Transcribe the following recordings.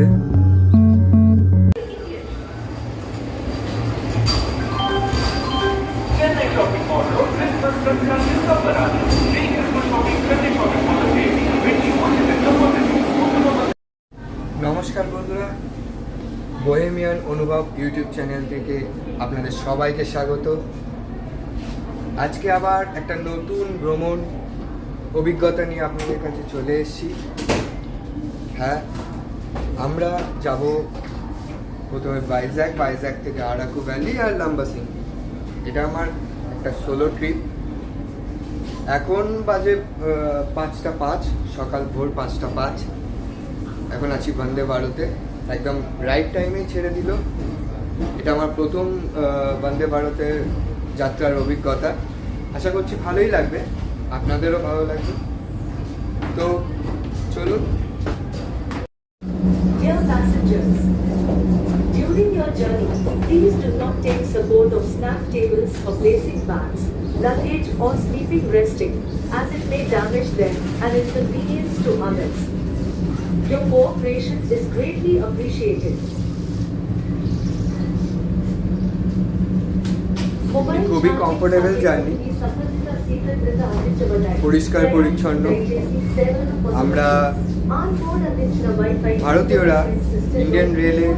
বাড়িতে। নমস্কার বন্ধুরা, বোহেমিয়ান অনুভব ইউটিউব চ্যানেল থেকে আপনাদের সবাইকে স্বাগত। আজকে আবার একটা নতুন ভ্রমণ অভিজ্ঞতা নিয়ে আপনাদের কাছে চলে এসেছি। হ্যাঁ, আমরা যাব প্রথমে ভাইজ্যাক থেকে আরাকু ভ্যালি আর লাম্বাসিং। এটা আমার একটা সোলো ট্রিপ। এখন বাজে 5:05, সকাল ভোর 5:05। এখন আছি বন্দে ভারতে, একদম রাইট টাইমেই ছেড়ে দিল। এটা আমার প্রথম বন্দে ভারতের যাত্রার অভিজ্ঞতা। আশা করছি ভালোই লাগবে, আপনাদেরও ভালো লাগবে। তো চলুন। Dear passengers, during your journey, please do not take support of snack tables for placing bags, luggage or sleeping resting, as it may damage them and inconvenience to others. Your cooperation is greatly appreciated. খুবই comfortable journey, পরিষ্কার পরিচ্ছন্ন। আমরা ভারতীয়রা Indian রেলের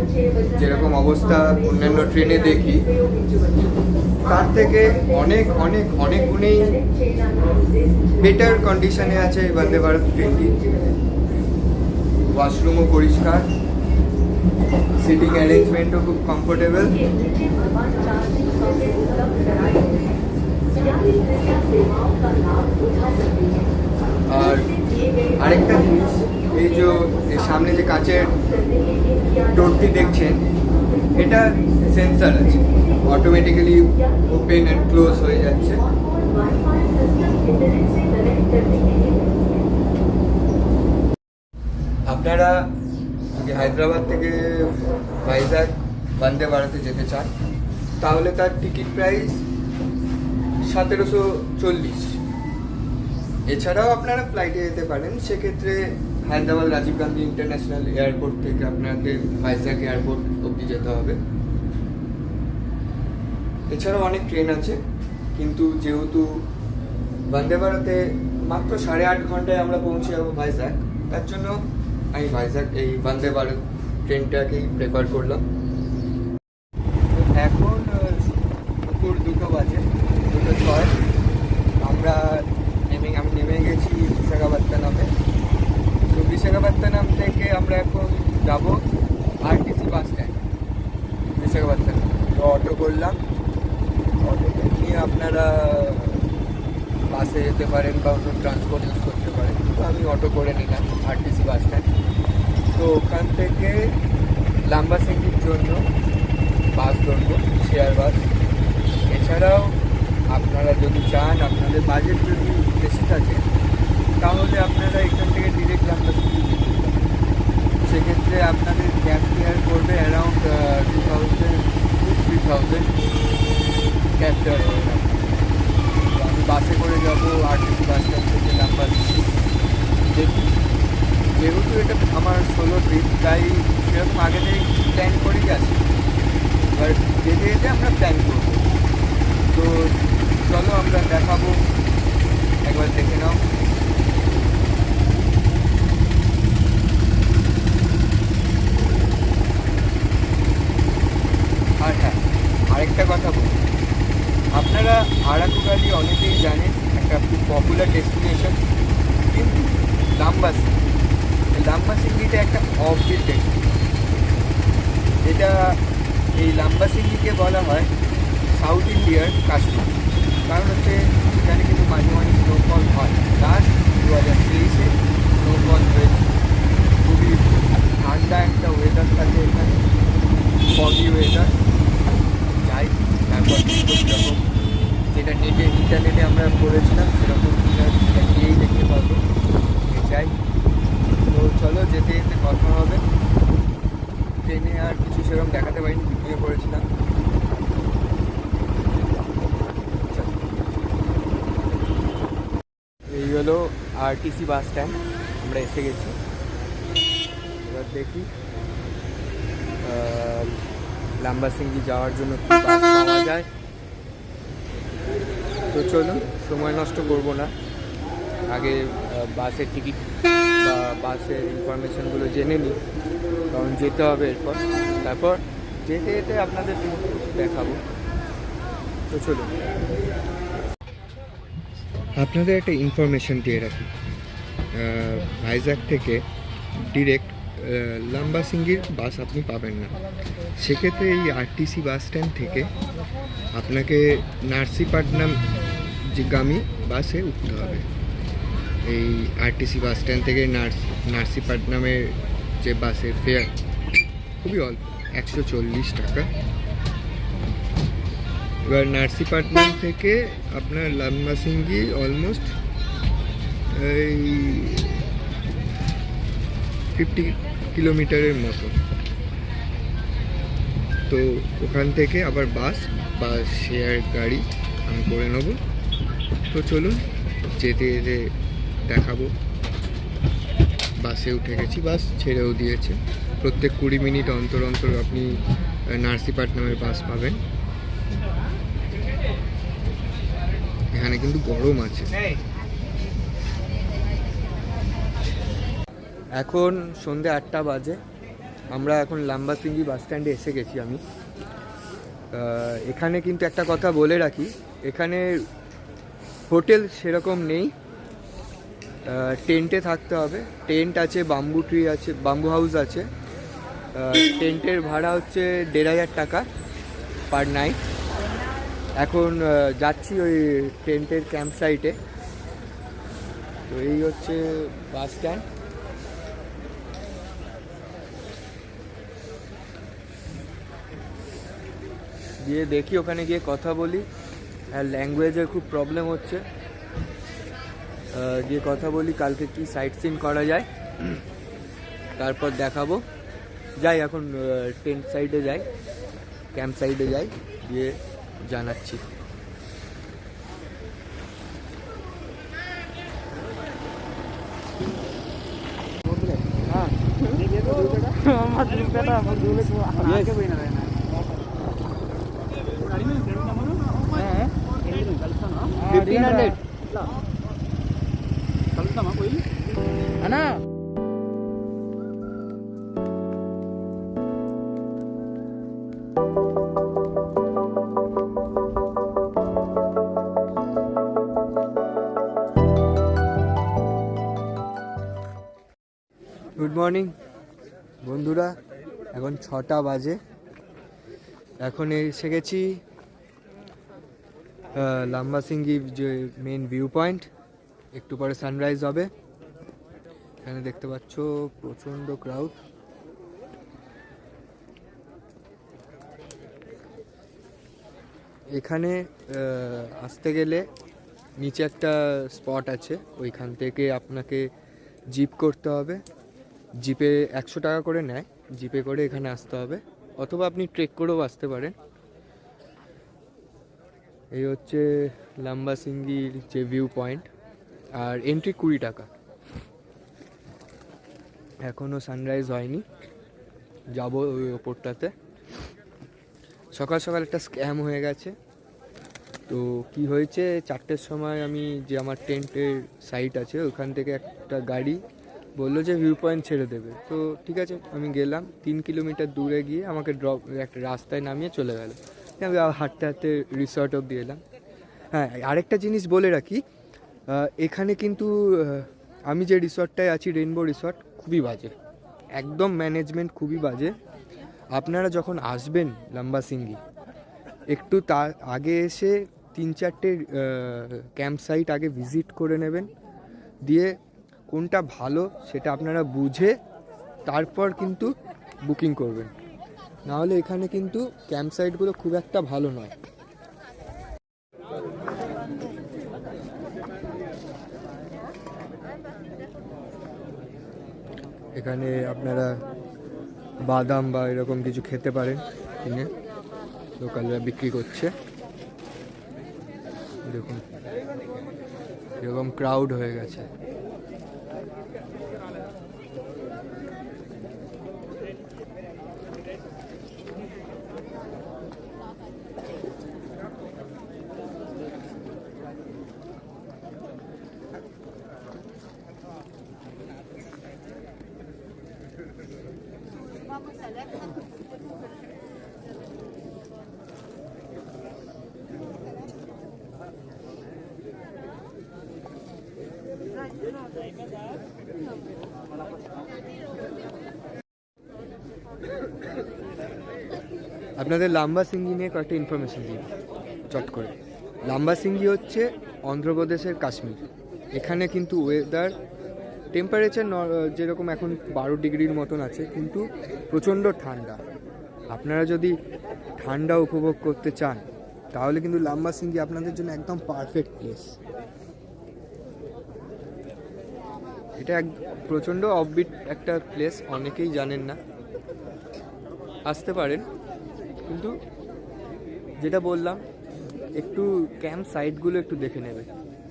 যেরকম অবস্থা অন্যান্য ট্রেনে দেখি, তার থেকে অনেক অনেক অনেক গুণেই বেটার কন্ডিশনে আছে এই বন্দে ভারত ট্রেনটি। ওয়াশরুমও পরিষ্কার, সিটিং অ্যারেঞ্জমেন্টও খুব কমফোর্টেবল। আর আরেকটা জিনিস, এই যে সামনে যে কাঁচের ডোরটি দেখছেন, এটা সেন্সার আছে, অটোমেটিক্যালি ওপেন অ্যান্ড ক্লোজ হয়ে যাচ্ছে। আপনারা যদি হায়দ্রাবাদ থেকে ভাইজ্যাক বন্দে ভারতে যেতে চান, তাহলে তার টিকিট প্রাইস 1740। এছাড়াও আপনারা ফ্লাইটে যেতে পারেন, সেক্ষেত্রে হায়দ্রাবাদ রাজীব গান্ধী ইন্টারন্যাশনাল এয়ারপোর্ট থেকে আপনাদের ভাইজ্যাক এয়ারপোর্ট অবধি যেতে হবে। এছাড়াও অনেক ট্রেন আছে, কিন্তু যেহেতু বন্দে ভারতে মাত্র 8.5 ঘন্টায় আমরা পৌঁছে যাবো ভাইজ্যাক, তার জন্য আমি ভাইজ্যাক এই বন্দে ভারত ট্রেনটাকেই প্রেফার করলাম। এখন দুপুর 2 বাজে, 2:06। আমি নেমে গেছি বিশাখাপত্তনমে। তো বিশাখাপত্তনম থেকে আমরা এখন যাব আরটিসি বাস স্ট্যান্ড বিশাখাপত্তনম। তো অটো করলাম, অটোতে নিয়ে আপনারা বাসে যেতে পারেন বা অন্য ট্রান্সপোর্ট ইউজ করতে পারেন। তো আমি অটো করে নিলাম আরটিসি বাস স্ট্যান্ড। তো ওখান থেকে লাম্বাসিংয়ের জন্য বাস ধরবো, শেয়ার বাস। এছাড়াও আপনারা যদি চান, আপনাদের বাজেট যদি বেশি থাকে, তাহলে আপনারা এখান থেকে ডিরেক্ট লাম্বাসিং যেতে পারেন। সেক্ষেত্রে আপনাদের ক্যাব ফেয়ার করবে অ্যারাউন্ড 2000 to 3000 ক্যাব ফেয়ার করবে। আমি বাসে করে যাবো আরটিসি বাস স্ট্যান্ড থেকে লাম্বাসিং। দেখি, যেহেতু এটা আমার সোলো ট্রিপ, তাই সেরকম আগে থেকে প্ল্যান করেই আছি। এবার যেতে যেতে আমরা প্ল্যান করবো। তো চলো আমরা দেখাবো, একবার দেখে নাও। আর হ্যাঁ, আরেকটা কথা বলি, আপনারা আরাকু ভ্যালি অনেকেই জানেন, একটা খুব পপুলার ডেস্টিনেশন। কিন্তু লাম্বাসিংগিটা একটা অফবিট ডেস্টিনেশন। এই লাম্বাসিংগিকে বলা হয় সাউথ ইন্ডিয়ার কাশ্মীর। কারণ হচ্ছে এখানে কিন্তু মাঝে মাঝে স্নোফল হয়। লাস্ট 2023-এ স্নোফল হয়েছে। খুবই ঠান্ডা একটা ওয়েদার থাকে এখানে, ফগি ওয়েদার। যাই, তারপর সেরকম যেটা ইন্টারনেটে আমরা পড়েছিলাম, সেরকম সেটা গিয়েই দেখতে পাবো। যাই, তো চলো যেতে যেতে কথা হবে। ট্রেনে আর কিছু সেরকম দেখাতে পারিনি, ভিডিও করেছিলাম। এই হলো আরটিসি বাস স্ট্যান্ড, আমরা এসে গেছি। এবার দেখি লাম্বাসিঙ্গি যাওয়ার জন্য কি বাস পাওয়া যায়। তো চলুন, সময় নষ্ট করব না, আগে বাসের টিকিট বা বাসের ইনফরমেশনগুলো জেনে নিই, কারণ যেতে হবে এরপর। তারপর যেতে যেতে আপনাদের সমস্ত কিছু দেখাবো। তো চলুন, আপনাদের একটা ইনফরমেশন দিয়ে রাখি। ভাইজ্যাগ থেকে ডিরেক্ট লাম্বাসিঙ্গির বাস আপনি পাবেন না। সেক্ষেত্রে এই আরটিসি বাস স্ট্যান্ড থেকে আপনাকে নার্সিপাটনাম যে গামী বাসে উঠতে হবে। এই আরটিসি বাস স্ট্যান্ড থেকে নার্সিপাটনামের যে বাসের ফেয়ার খুবই অল্প, 140 টাকা। এবার নার্সিপাটনাম থেকে আপনার লাম্বাসিঙ্গি অলমোস্ট এই 50 কিলোমিটারের মতো। তো ওখান থেকে আবার বাস বা শেয়ার গাড়ি আমি করে নেব। তো চলুন, যেতে যেতে দেখাবো। বাসে উঠে গেছি, বাস ছেড়েও দিয়েছে। প্রত্যেক 20 মিনিট অন্তর অন্তর আপনি নার্সিপাটনামের বাস পাবেন। এখানে কিন্তু গরম আছে। এখন সন্ধ্যে 8টা বাজে। আমরা এখন লাম্বাসিঙ্গি বাস স্ট্যান্ডে এসে গেছি আমি। এখানে কিন্তু একটা কথা বলে রাখি, এখানে হোটেল সেরকম নেই, টেন্টে থাকতে হবে। টেন্ট আছে, বাম্বু ট্রি আছে, বাম্বু হাউস আছে। টেন্টের ভাড়া হচ্ছে 1500 টাকা পার নাইট। এখন যাচ্ছি ওই টেন্টের ক্যাম্প সাইটে। তো এই হচ্ছে বাস স্ট্যান্ড। গিয়ে দেখি, ওখানে গিয়ে কথা বলি। আর ল্যাঙ্গুয়েজের খুব প্রবলেম হচ্ছে, গিয়ে কথা বলি কালকে কি সাইট সিন করা যায়, তারপর দেখাবো। যাই এখন টেন্ট সাইডে যাই, ক্যাম্প সাইডে যাই, গিয়ে জানাচ্ছি। అన్నా গুড মর্নিং বন্ধুরা, এখন 6টা বাজে। এখন এসে গেছি লাম্বাসিঙ্গি যে মেন ভিউ পয়েন্ট। একটু পরে সানরাইজ হবে। এখানে দেখতে পাচ্ছ প্রচণ্ড ক্রাউড। এখানে আসতে গেলে নিচে একটা স্পট আছে, ওইখান থেকে আপনাকে জিপ করতে হবে। জিপে 100 টাকা করে নেয়, জিপে করে এখানে আসতে হবে, অথবা আপনি ট্রেক করেও আসতে পারেন। এই হচ্ছে লাম্বাসিঙ্গির যে ভিউ পয়েন্ট, আর এন্ট্রি 20 টাকা। এখনও সানরাইজ হয়নি, যাব ওই ওপরটাতে। সকাল সকাল একটা স্ক্যাম হয়ে গেছে। তো কি হয়েছে, 4টের সময় আমি যে আমার টেন্টের সাইট আছে ওখান থেকে একটা গাড়ি বললো যে ভিউ পয়েন্ট ছেড়ে দেবে। তো ঠিক আছে, আমি গেলাম। 3 কিলোমিটার দূরে গিয়ে আমাকে ড্রপ একটা রাস্তায় নামিয়ে চলে গেল। আমি হাঁটতে হাঁটতে রিসর্ট অব্দি এলাম। হ্যাঁ, আরেকটা জিনিস বলে রাখি, এখানে কিন্তু আমি যে রিসর্টটায় আছি, রেইনবো রিসর্ট, খুবই বাজে, একদম ম্যানেজমেন্ট খুবই বাজে। আপনারা যখন আসবেন লাম্বাসিঙ্গি, একটু তার আগে এসে 3-4টে ক্যাম্প সাইট আগে ভিজিট করে নেবেন, দিয়ে কোনটা ভালো সেটা আপনারা বুঝে তারপর কিন্তু বুকিং করবেন। নাহলে এখানে কিন্তু ক্যাম্প সাইটগুলো খুব একটা ভালো নয়। এখানে আপনারা বাদাম বা এরকম কিছু খেতে পারেন কিনে, লোকালরা বিক্রি করছে। দেখুন এরকম ক্রাউড হয়ে গেছে। আপনাদের লাম্বা সিঙ্গি নিয়ে কয়েকটা ইনফরমেশন দিই চট করে। লাম্বা সিঙ্গি হচ্ছে অন্ধ্রপ্রদেশের কাশ্মীর। এখানে কিন্তু ওয়েদার টেম্পারেচার যেরকম এখন 12 ডিগ্রির মতন আছে, কিন্তু প্রচণ্ড ঠান্ডা। আপনারা যদি ঠান্ডা উপভোগ করতে চান তাহলে কিন্তু লাম্বা সিঙ্গি আপনাদের জন্য একদম পারফেক্ট প্লেস। এটা প্রচণ্ড অফবিট একটা প্লেস, অনেকেই জানেন না, আসতে পারেন। কিন্তু যেটা বললাম, একটু ক্যাম্প সাইটগুলো একটু দেখে নেবে,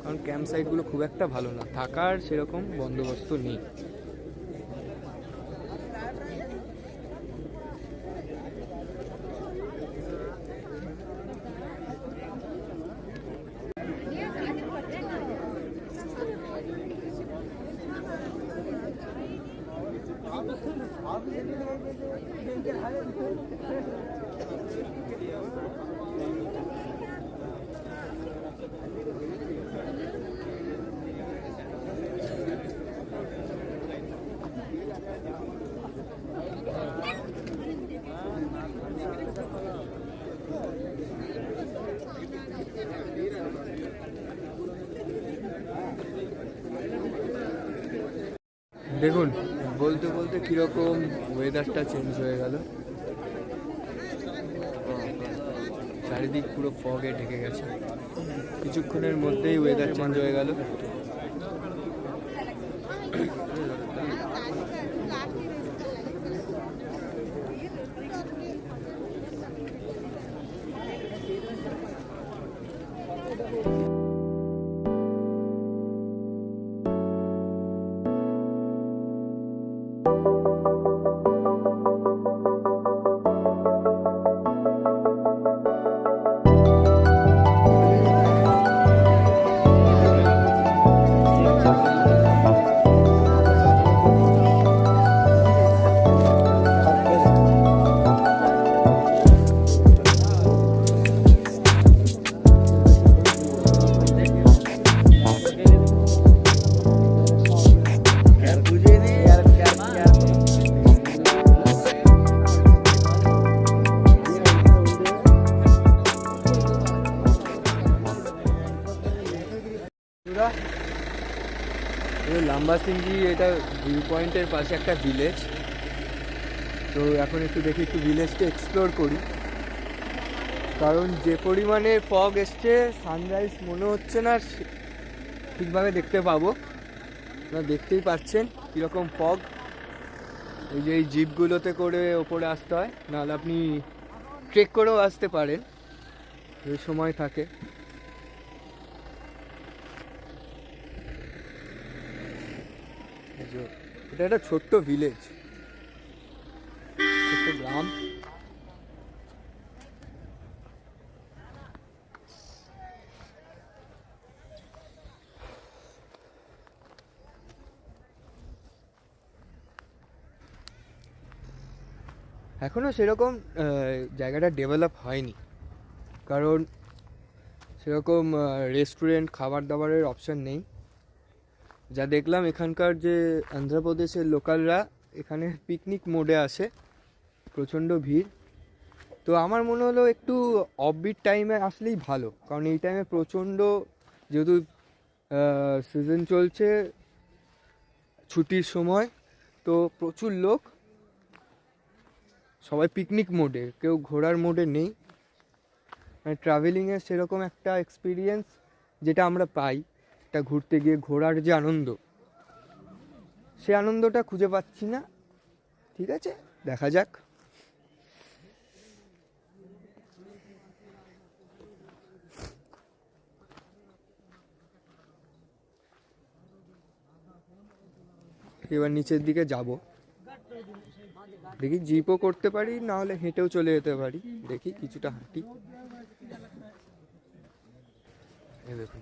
কারণ ক্যাম্প সাইটগুলো খুব একটা ভালো না, থাকার সেরকম বন্দোবস্ত নেই। দেখুন, বলতে বলতে কীরকম ওয়েদারটা চেঞ্জ হয়ে গেল। চারিদিক পুরো ফগে ঢেকে গেছে, কিছুক্ষণের মধ্যেই ওয়েদার চেঞ্জ হয়ে গেল। লাম্বা সিঙ্গি এটা ভিউ পয়েন্টের পাশে একটা ভিলেজ। তো এখন একটু দেখি, একটু ভিলেজটা এক্সপ্লোর করি, কারণ যে পরিমাণে ফগ এসছে সানরাইজ মনে হচ্ছে না ঠিকভাবে দেখতে পাবো। আপনারা দেখতেই পাচ্ছেন কীরকম ফগ। এই যে এই জিপগুলোতে করে ওপরে আসতে হয়, নাহলে আপনি ট্রেক করেও আসতে পারেন যদি সময় থাকে। এটা একটা ছোট্ট ভিলেজ, ছোট্ট গ্রাম। এখনো সেরকম জায়গাটা ডেভেলপ হয়নি, কারণ সেরকম রেস্টুরেন্ট খাবার দাবারের অপশান নেই। যা দেখলাম, এখানকার যে অন্ধ্রপ্রদেশের লোকালরা এখানে পিকনিক মোডে আসে, প্রচণ্ড ভিড়। তো আমার মনে হলো একটু অফবিট টাইমে আসলেই ভালো, কারণ এই টাইমে প্রচণ্ড, যেহেতু সিজন চলছে, ছুটির সময়, তো প্রচুর লোক, সবাই পিকনিক মোডে, কেউ ঘোরার মোডে নেই। মানে ট্রাভেলিংয়ের সেরকম একটা এক্সপিরিয়েন্স যেটা আমরা পাই, এটা ঘুরতে গিয়ে ঘোরার যে আনন্দ, সে আনন্দটা খুঁজে পাচ্ছি না। ঠিক আছে, দেখা যাক। এবার নিচের দিকে যাব, দেখি জিপও করতে পারি, না হলে হেঁটেও চলে যেতে পারি। দেখি কিছুটা হাঁটি। এই দেখুন,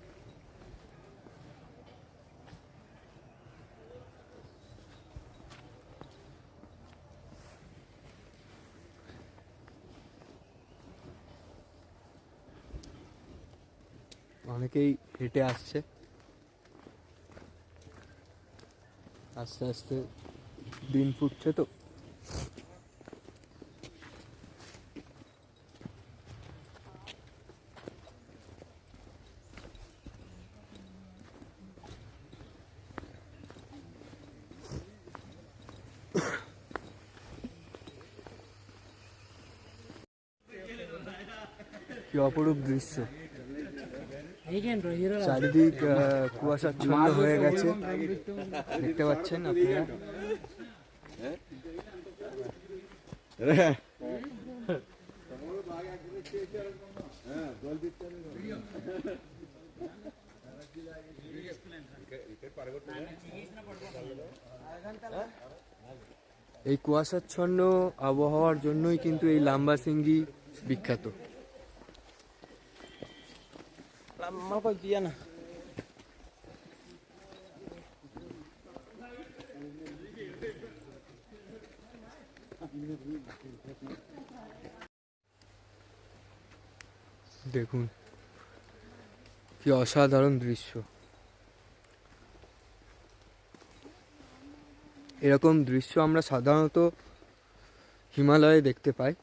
অনেকেই হেঁটে আসছে, আস্তে আস্তে দিন ফুটছে তো। কি অপরূপ দৃশ্য, চারিদিক কুয়াশাচ্ছন্ন হয়ে গেছে, দেখতে পাচ্ছেন আপনারা। এই কুয়াশাচ্ছন্ন আবহাওয়ার জন্যই কিন্তু এই লাম্বাসিঙ্গি বিখ্যাত। দেখুন কি অসাধারণ দৃশ্য। এরকম দৃশ্য আমরা সাধারণত হিমালয়ে দেখতে পাই।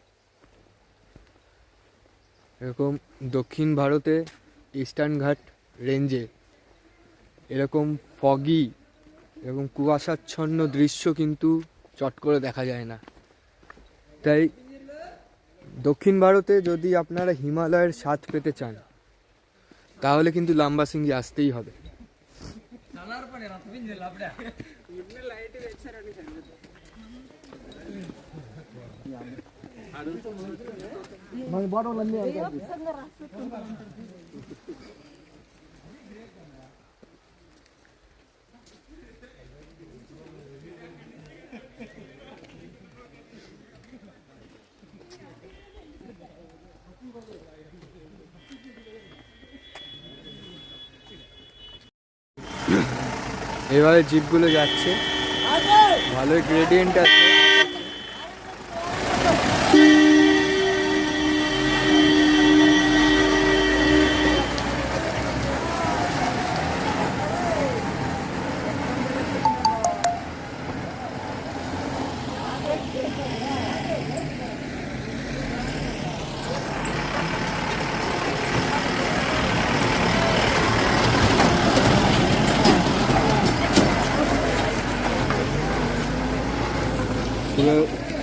এরকম দক্ষিণ ভারতে ইস্টার্ন ঘাট রেঞ্জে এরকম ফগি, এরকম কুয়াশাচ্ছন্ন দৃশ্য কিন্তু চট করে দেখা যায় না। তাই দক্ষিণ ভারতে যদি আপনারা হিমালয়ের স্বাদ পেতে চান তাহলে কিন্তু লাম্বাসিঙ্গি আসতেই হবে। এভাবে জিপগুলো যাচ্ছে, ভালোই গ্রেডিয়েন্ট আছে।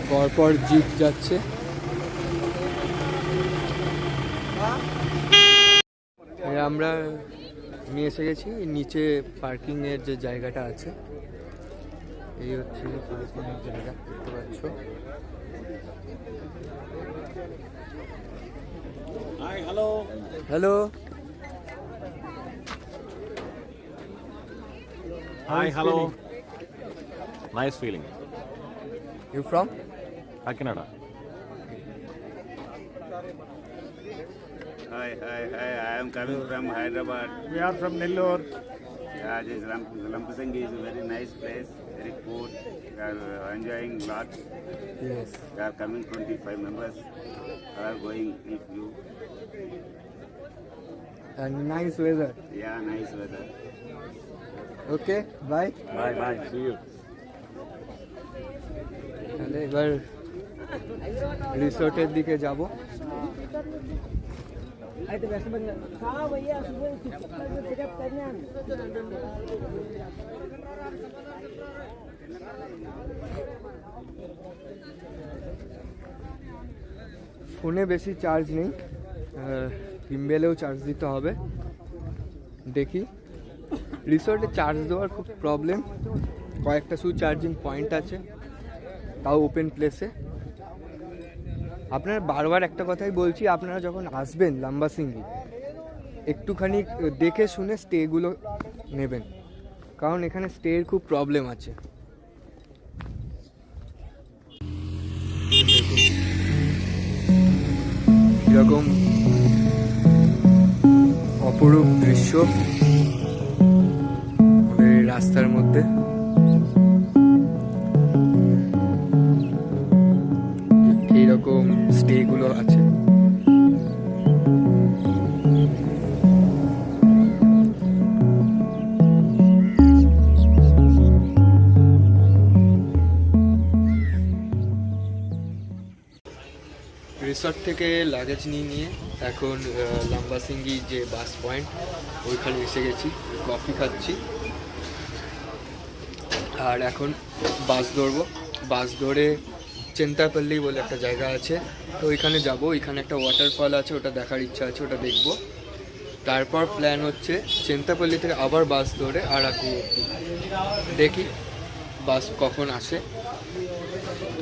পরপর জিপ যাচ্ছে। আমরা নিয়ে এসে গেছি নিচে পার্কিং এর যে জায়গাটা আছে, এই হচ্ছে পার্কিং এর জায়গা, দেখতে পাচ্ছ। Hi, hello. Hello, Hi, hello. Nice feeling. You from? Canada. Hi, I am coming from Hyderabad. We are from Nellore. Yeah, this Lampasangi is a very nice place, very good. We are enjoying lots. Yes. We are coming 25 members. We are going with you. And nice weather. Yeah, nice weather. Okay, bye. Bye, bye. See you. তাহলে এবার রিসোর্টের দিকে যাব। ফোনে বেশি charge নেই, কিম্বেলেও charge দিতে হবে। দেখি, রিসোর্টে চার্জ দেওয়ার খুব প্রবলেম, কয়েকটা শুধু চার্জিং পয়েন্ট আছে, তাও ওপেন প্লেসে। আপনারা বারবার একটা কথাই বলছি, আপনারা যখন আসবেন লাম্বাসিঙ্গি একটুখানি দেখে শুনে স্টেগুলো নেবেন, কারণ এখানে স্টের খুব প্রবলেম আছে। এরকম অপরূপ দৃশ্য এই রাস্তার মধ্যে। এইরকম স্টেগুলো আছে। রিসর্ট থেকে লাগেজ নিয়ে এখন লাম্বাসিঙ্গি যে বাস পয়েন্ট ওইখানে এসে গেছি, কফি খাচ্ছি আর এখন বাস ধরবো। বাস ধরে চেন্তাপল্লি বলে একটা জায়গা আছে, তো ওইখানে যাব। ওইখানে একটা ওয়াটারফল আছে, ওটা দেখার ইচ্ছা আছে, ওটা দেখব। তারপর প্ল্যান হচ্ছে চেন্তাপল্লি থেকে আবার বাস ধরে আরাকু অব্দি। দেখি বাস কখন আসে।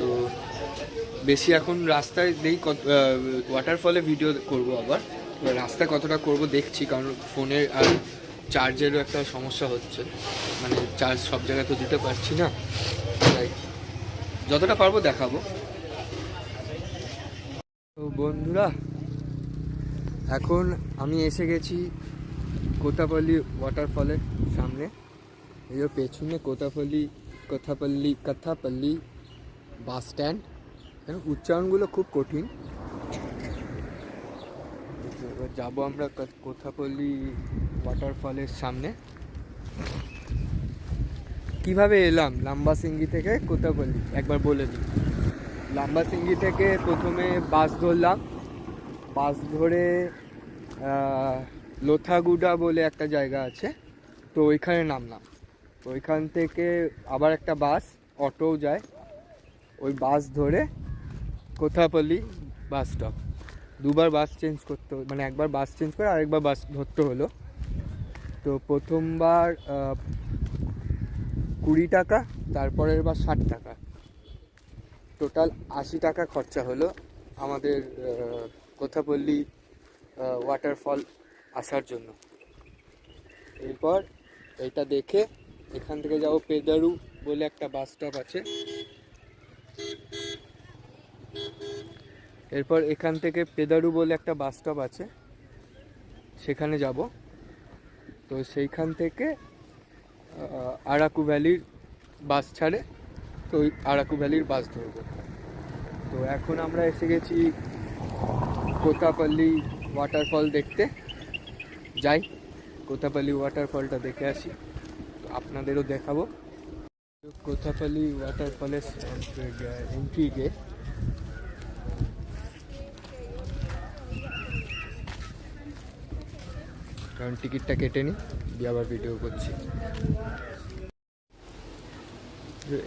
তো বেশি এখন রাস্তায় দেই, ওয়াটারফলে ভিডিও করব আবার। এবার রাস্তায় কতটা করব দেখছি, কারণ ফোনের আর চার্জেরও একটা সমস্যা হচ্ছে, মানে চার্জ সব জায়গায় তো দিতে পারছি না, তাই যতটা পারবো দেখাবো। তো বন্ধুরা, এখন আমি এসে গেছি কোথাপল্লি ওয়াটারফলের সামনে। এই যে পেছনে কোথাপল্লি বাস স্ট্যান্ড। উচ্চারণগুলো খুব কঠিন। এবার যাবো আমরা কোথাপল্লি ওয়াটারফলের সামনে। কিভাবে এলাম লাম্বাসিঙ্গি থেকে কোথাপল্লি একবার বলে দিই। লাম্বাসিঙ্গি থেকে প্রথমে বাস ধরলাম, বাস ধরে লোথাগুডা বলে একটা জায়গা আছে, তো ওইখানে নামলাম। তো ওইখান থেকে আবার একটা বাস, অটোও যায়, ওই বাস ধরে কোথাপল্লি বাস স্টপ। দুবার বাস চেঞ্জ করতে, মানে একবার বাস চেঞ্জ করে আরেকবার বাস ধরতে হলো। তো প্রথমবার 20 টাকা, তারপরের বার 60 টাকা, টোটাল 80 টাকা খরচা হলো আমাদের কোথাপল্লি ওয়াটারফল আসার জন্য। এরপর এইটা দেখে এখান থেকে যাবো পেদারু বলে একটা বাস স্টপ আছে। এরপর এখান থেকে পেদারু বলে একটা বাস স্টপ আছে, সেখানে যাব। তো সেইখান থেকে আরাকু ভ্যালির বাস ছাড়ে, তো ওই আরাকু ভ্যালির বাস ধরব। তো এখন আমরা এসে গেছি কোথাপল্লি ওয়াটারফল দেখতে। যাই কোথাপল্লি ওয়াটারফলটা দেখে আসি, আপনাদেরও দেখাবো। কোথাপল্লি ওয়াটারফলের এন্ট্রি গেট। কারণ টিকিটটা কেটে নিই, দিয়ে আবার ভিডিও করছি।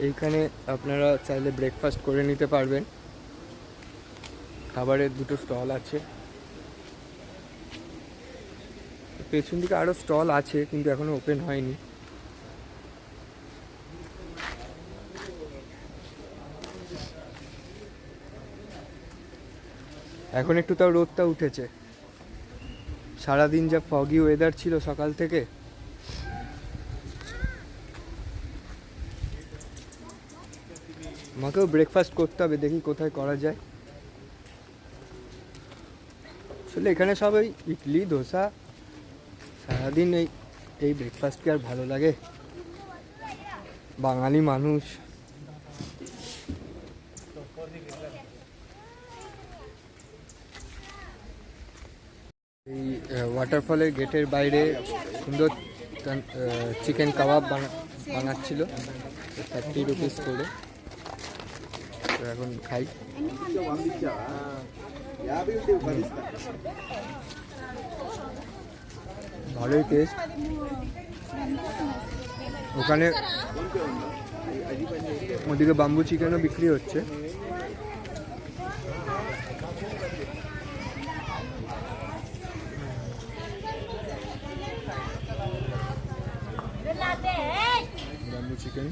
এইখানে আপনারা চাইলে ব্রেকফাস্ট করে নিতে পারবেন। খাবারের দুটো স্টল আছে, পেছন দিকে আরও স্টল আছে কিন্তু এখনো ওপেন হয়নি। এখন একটু তাও রোদটা উঠেছে, সারাদিন যা ফগি ওয়েদার ছিল সকাল থেকে। আমাকেও ব্রেকফাস্ট করতে হবে, দেখি কোথায় করা যায়। আসলে এখানে সবাই ইডলি ধোসা, সারাদিন এই ব্রেকফাস্ট কি আর ভালো লাগে? বাঙালি মানুষ। এই ওয়াটারফলের গেটের বাইরে সুন্দর চিকেন কাবাব বানাচ্ছিল 30 রুপিস করে। তো এখন খাই। ভালোই টেস্ট। ওখানে ওদিকে বাম্বু চিকেনও বিক্রি হচ্ছে। বাম্বু চিকেন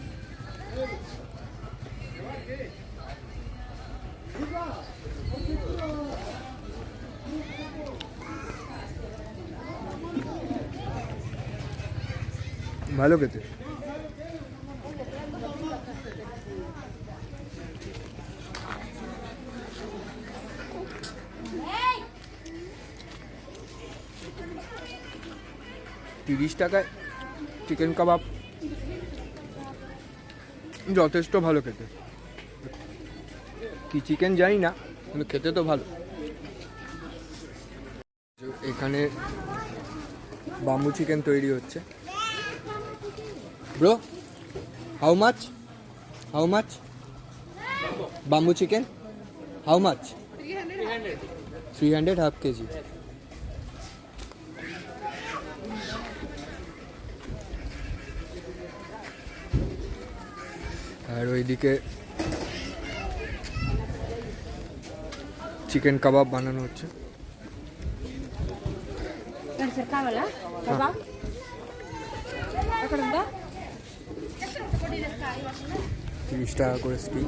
ভালো খেতে। 30 টাকায় চিকেন কাবাব যথেষ্ট ভালো খেতে। কি চিকেন জানি না, কিন্তু খেতে তো ভালো। এখানে বাম্বু চিকেন তৈরি হচ্ছে। Bro, how much? How much? Bamboo chicken how much? 300 half KG. আর ওইদিকে চিকেন কাবাব বানানো হচ্ছে। cercavola? Papà? Ancora un po'? 30 টাকা করে স্টিক।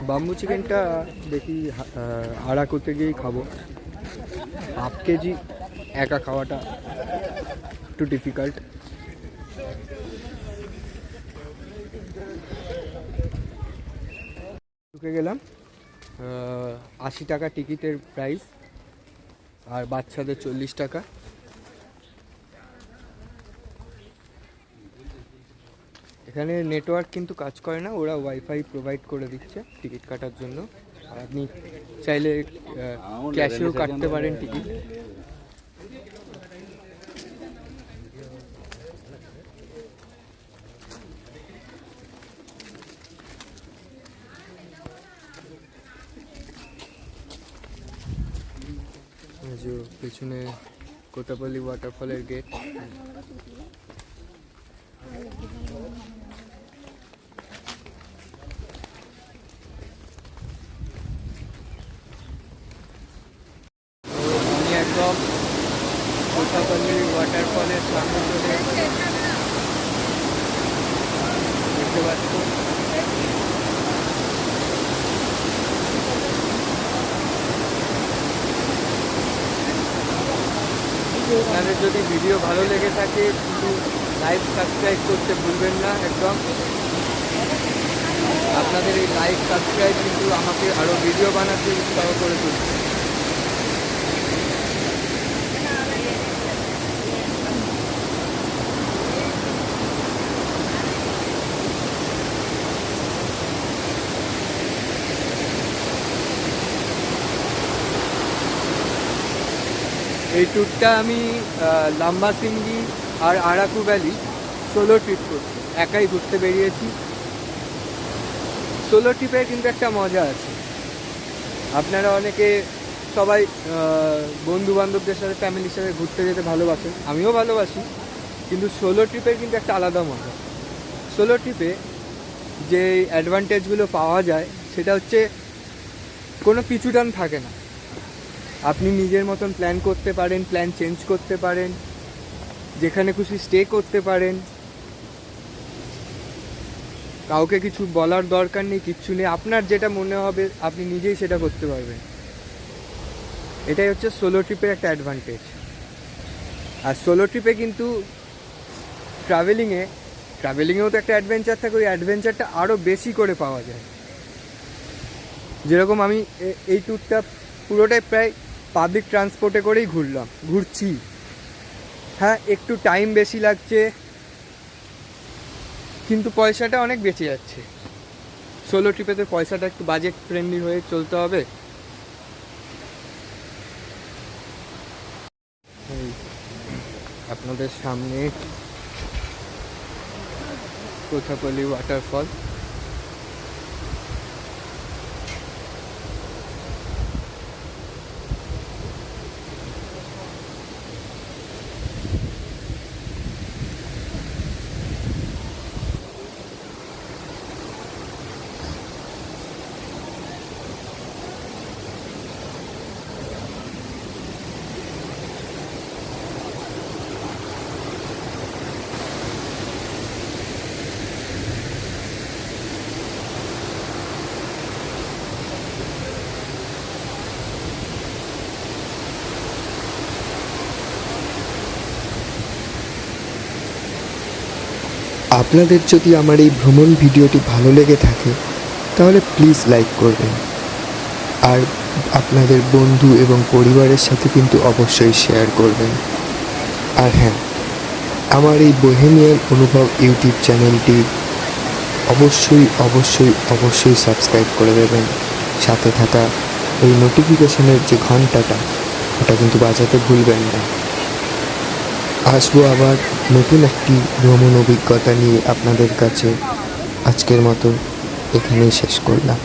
বাম্বু চিকেনটা দেখি আড়া করতে গিয়েই খাবো। হাফ কেজি একা খাওয়াটা একটু ডিফিকাল্ট। ঢুকে গেলাম। 80 টাকা টিকিটের প্রাইস, আর বাচ্চাদের 40 টাকা। এখানে নেটওয়ার্ক কিন্তু কাজ করে না, ওরা ওয়াইফাই প্রোভাইড করে দিচ্ছে টিকিট কাটার জন্য। আর আপনি চাইলে ক্যাশেও কাটতে পারেন টিকিট। যে পেছনে কোটাপল্লী ওয়াটারফলের গেট। আমি একদম কোটাপল্লী ওয়াটারফলের সামনে চলে দেখতে পাচ্ছি। আপনাদের যদি ভিডিও ভালো লেগে থাকে কিন্তু লাইক সাবস্ক্রাইব করতে ভুলবেন না একদম। আপনাদের এই লাইক সাবস্ক্রাইব কিন্তু আমাকে আরও ভিডিও বানাতে উৎসাহ করে তুলছে। এই ট্যুরটা আমি লাম্বাসিঙ্গি আর আরাকু ভ্যালি সোলো ট্রিপ করছি, একাই ঘুরতে বেরিয়েছি। সোলো ট্রিপের কিন্তু একটা মজা আছে। আপনারা অনেকে সবাই বন্ধু বান্ধবদের সাথে ফ্যামিলির সাথে ঘুরতে যেতে ভালোবাসেন, আমিও ভালোবাসি, কিন্তু সোলো ট্রিপের কিন্তু একটা আলাদা মজা। সোলো ট্রিপে যে অ্যাডভান্টেজগুলো পাওয়া যায় সেটা হচ্ছে কোনো পিছুটান থাকে না। আপনি নিজের মতন প্ল্যান করতে পারেন, প্ল্যান চেঞ্জ করতে পারেন, যেখানে খুশি স্টে করতে পারেন, কাউকে কিছু বলার দরকার নেই, কিচ্ছু নেই। আপনার যেটা মনে হবে আপনি নিজেই সেটা করতে পারবেন। এটাই হচ্ছে সোলো ট্রিপের একটা অ্যাডভান্টেজ। আর সোলো ট্রিপে কিন্তু ট্রাভেলিংয়েও তো একটা অ্যাডভেঞ্চার থাকে, ওই অ্যাডভেঞ্চারটা আরও বেশি করে পাওয়া যায়। যেরকম আমি এই ট্যুরটা পুরোটাই প্রায় পাবলিক ট্রান্সপোর্টে করেই ঘুরছি। হ্যাঁ, একটু টাইম বেশি লাগছে কিন্তু পয়সাটা অনেক বেঁচে যাচ্ছে। সোলো ট্রিপেতে পয়সাটা একটু বাজেট ফ্রেন্ডলি হয়ে চলতে হবে। আপনাদের সামনে কোটাপল্লী ওয়াটারফল। আপনাদের যদি আমার এই ভ্রমণ ভিডিওটি ভালো লেগে থাকে তাহলে প্লিজ লাইক করবেন। আর আপনাদের বন্ধু এবং পরিবারের সাথে কিন্তু অবশ্যই শেয়ার করবেন। আর হ্যাঁ, আমার এই বোহেমিয়ান অনুভব ইউটিউব চ্যানেলটি অবশ্যই সাবস্ক্রাইব করে দেবেন। সাথে থাকা ওই নোটিফিকেশনের যে ঘন্টাটা, ওটা কিন্তু বাজাতে ভুলবেন না। আসবো আবার নতুন একটি ভ্রমণ অভিজ্ঞতা নিয়ে আপনাদের কাছে। আজকের মতো এখানেই শেষ করলাম।